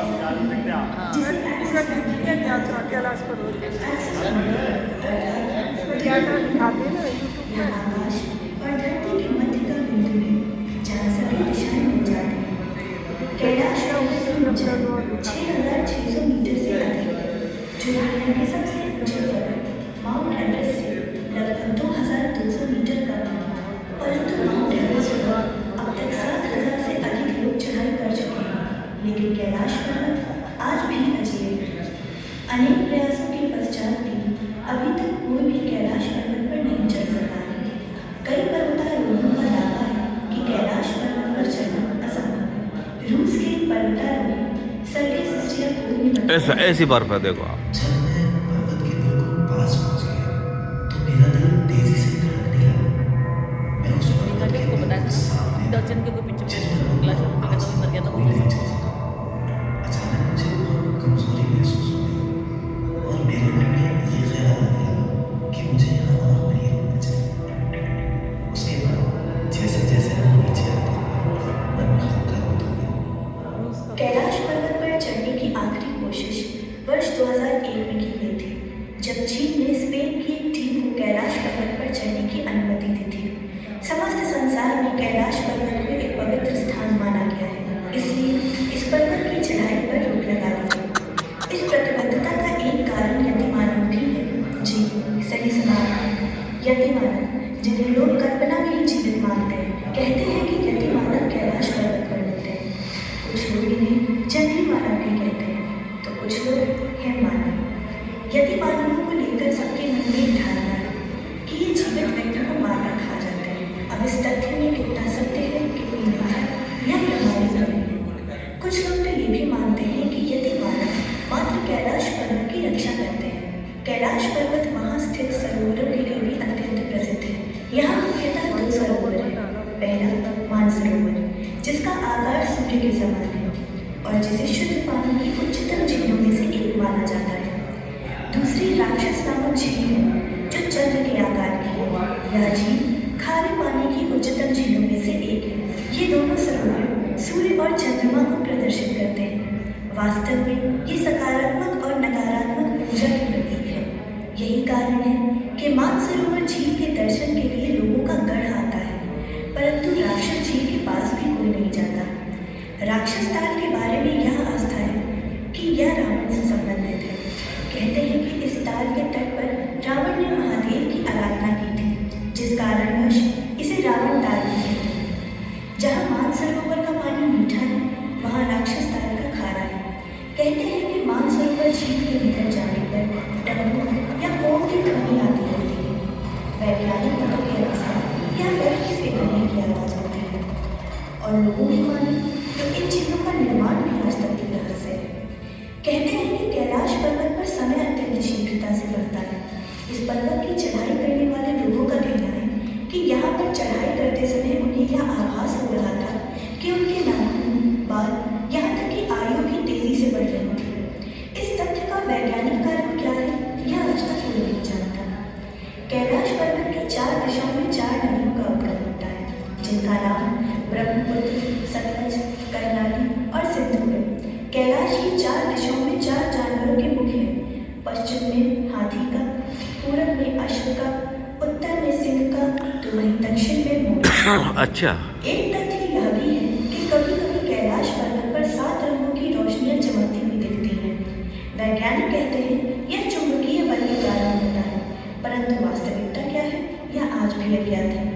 हाँ। यात्रा कैलाश पर्वत की यात्रा दिखाते हैं ना यूट्यूब यहाँ में। आकाश और धरती के मध्य का बिंदु है जहाँ सभी दिशाएं मिल जाती हैं। कैलाश पर्वत की ऊंचाई 6,600 मीटर से अधिक है, जो दुनिया के सबसे ऊंचे पर्वत माउंट एवरेस्ट से लगभग 2,200 मीटर कम है। परंतु माउंट एवरेस्ट पर अब तक 7,000 से अधिक लोग चढ़ाई कर चुके हैं, लेकिन कैलाश पर्वत आज भी अजेय है। अनेक प्रयासों के पश्चात भी अभी तक कोई भी कैलाश पर्वत पर नहीं चढ़ सका है। कई पर्वतारोहियों का दावा है कि कैलाश पर्वत पर चढ़ना असंभव है। रूस के पर्वतारोही सर्गेई सिस्टियाकोव ने बताया ऐसी बर्फ है, देखो आप। जब मैं पर्वत के बिल्कुल पास पहुंच गया तो मेरा दिल तेजी से धड़कने लगा। मैं उस पर्वत करके के उसको बताया बिल्कुल था सामने दर्जन के कोई पिक्चर जिस पर क्लास में लोगों कभी मर गया था कोई नहीं चल सका। अचानक मुझे बहुत कमजोरी महसूस हुई और मेरे मन में ये ख्याल आने लगा कि मुझे यहाँ और नहीं रुकना चाहिए। उसके बाद जैसे जैसे हम नीचे आते गए, मन हल्का होता गया। कैलाश पर्वत पर चढ़ने की आखिरी कोशिश वर्ष 2001 में की गई थी, जब चीन ने स्पेन की एक टीम को कैलाश पर्वत पर चढ़ने की अनुमति दी थी। समस्त संसार में कैलाश पर्वत को एक पवित्र स्थान माना गया है, इसलिए इस पर्वत की चढ़ाई पर रोक लगा दी गई। इस प्रतिबद्धता का एक कारण यतिमानव भी है। जी, सही सुना आपने। यतिमानव, जिन्हें लोग कल्पना में ही जीवित मानते हैं, कहते हैं कि यतिमानव कैलाश पर्वत पर मिलते हैं। कुछ लोग इन्हें जंगली मानव भी कहते हैं, तो कुछ लोग हैं मानव। यतिमानवों को लेकर सबके मन में एक धारणा है कि ये जीवित व्यक्ति को मारकर खा जाते हैं। अब इस तथ्य में कितना सत्य है, कितनी मिथ्या यह प्रमाणित नहीं है। कुछ लोग तो ये भी मानते हैं कि यतिमानव मात्र कैलाश पर्वत की रक्षा करते हैं। कैलाश पर्वत वहाँ स्थित सरोवरों के लिए भी अत्यंत प्रसिद्ध है। यहाँ मुख्यतः 2 सरोवर हैं। पहला मानसरोवर, जिसका आकार सूर्य के समान है और जिसे शुद्ध पानी की उच्चतम झीलों में से एक माना जाता है। दूसरी राक्षस नामक झील है, जो चंद्र के आकार की है। यह झील खारे पानी की उच्चतम झीलों में से एक है। ये दोनों सरोवर सूर्य और चंद्रमा को प्रदर्शित करते हैं। वास्तव में ये सकारात्मक और नकारात्मक ऊर्जा की प्रतीक है। यही कारण है कि मानसरोवर झील के दर्शन के लिए लोगों का गढ़ आता है, परंतु राक्षस झील के पास भी कोई नहीं जाता। राक्षस ताल के बारे में यह आस्था है कि यह रावण से संबंधित है। कहते हैं कि इस ताल के तट पर रावण ने महादेव की आराधना की थी, जिस कारणवश इसे रावण ताल भी कहते हैं। जहाँ मानसरोवर का पानी मीठा है, वहाँ राक्षस ताल का खारा है। कहते हैं कि मानसरोवर झील के भीतर जाने पर डमरू या ओम की ध्वनि आती रहती है। वैज्ञानिक मतों के अनुसार यह बर्फ की पिघलने की आवाज होती है, और लोगों की माने तो इन चीजों का निर्माण भी आज तक की रहस्य है। कहते हैं कि कैलाश पर्वत पर समय अत्यंत शीघ्रता से बढ़ता है। इस पर्वत की चढ़ाई करने वाले लोगों का कहना है कि यहाँ पर चढ़ाई करते समय उन्हें यह आभास हो रहा था कि उनके नाखून, बाल, यहाँ तक कि आयु भी तेजी से बढ़ रही थी। इस तथ्य का वैज्ञानिक कारण क्या है, यह आज तक कोई नहीं जानता। कैलाश पर्वत की 4 दिशाओं में 4 नदियों का उद्गम होता है, जिनका नाम ब्रह्मपुत्र, सतलज, कर्णाली और सिंधु है। कैलाश की 4 दिशाओं में 4 जानवरों के मुख हैं। पश्चिम में हाथी का, पूरब में अश्व का, उत्तर में सिंह का, तो वहीं दक्षिण में मोर। अच्छा। एक तथ्य यह भी है कि कभी कभी कैलाश पर्वत पर 7 रंगों की रोशनियां चमकती हुई दिखती हैं। वैज्ञानिक कहते हैं यह चुंबकीय बल के कारण होता है, परंतु वास्तविकता क्या है, यह आज भी अज्ञात है।